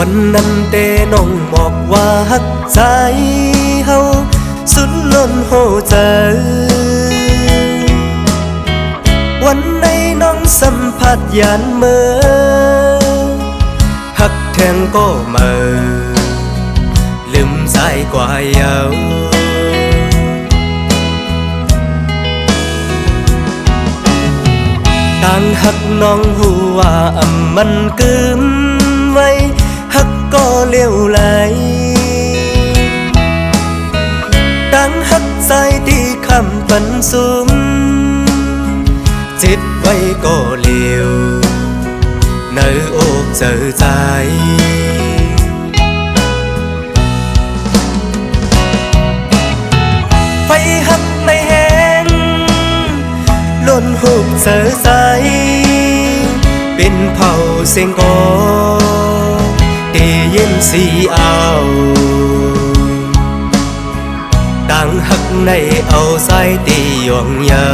วันนั้นเตน้องบอกว่าฮักใจเฮาสุดล้นหัวใจวันใดน้องสัมผัสยานเมื่อฮักแทงก็เมื่อลืมสายกว่าเยาต่างฮักน้องหูว่ามันกึมไว้ฮักก็เลี้ยวไหลต่างฮักใจที่คำปันสุมจิตไว้ก็เลี้ยวในอกเจอใจไฟฮักไม่แห้งล้นหุบเจอใจเป็นเผาเสียงกอได้ยินสีเอาต่างฮักในเอาสายตีหย่วงเยา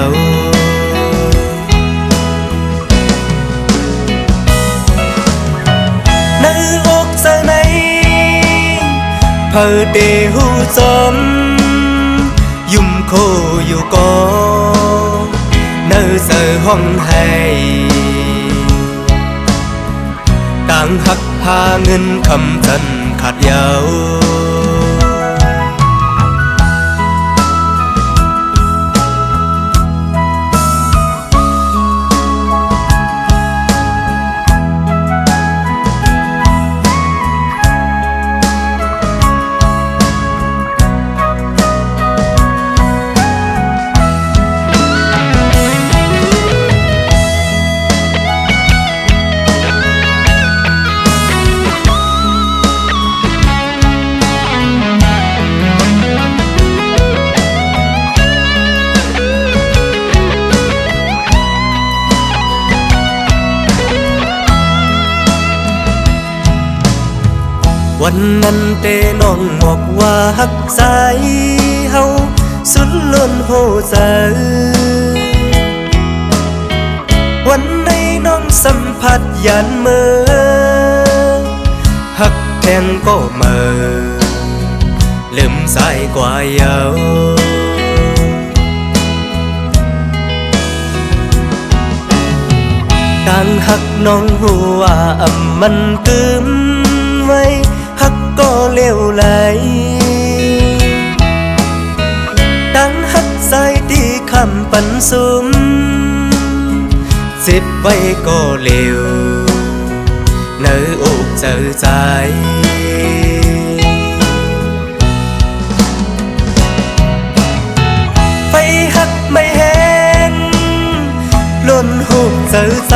ในอกเจอในเพอเดหูจมยุ่มโคอยู่ก็เนื้อเจอห้องให้ต่างหักพาเงินคำจันขาดยาววันนั้นเตน้องบอกว่าฮักใจเฮาสุดล้นหัวใจวันในน้องสัมผัสยานเมื่อฮักแทงก็เมื่อลืมสายกว่าเยาต่างฮักน้องหัวมันกึมไว้ฮักก็เลี้ยวไหลตั้งฮักใจที่คำปันสุมเจ็บไว้ก็เลี้ยวเนื้ออกเจอใจไฟฮักไม่แห้งล้นหุบเจอใจ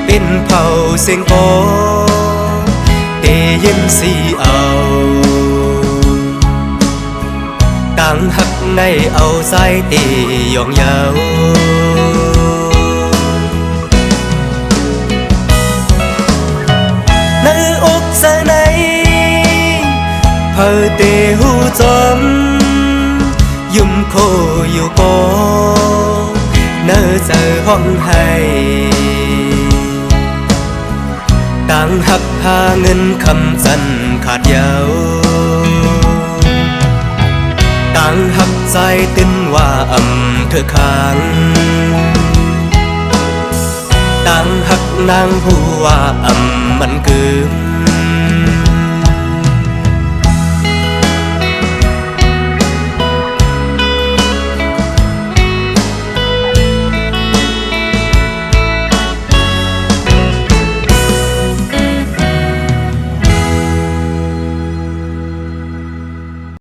เป็นเผาเสียงกอได้ยินสีเอาต่างหักในเอาใจตีหย่องเยาในอกเจอในเพอเตหูจมยุ่มโคอยู่ก็เนื้อเจอห้องให้ต่างหักพาเงินคำจันขาดยาวต่างหักใจติ้นว่าเธอค้างต่างหักนางผู้ว่ามันกึม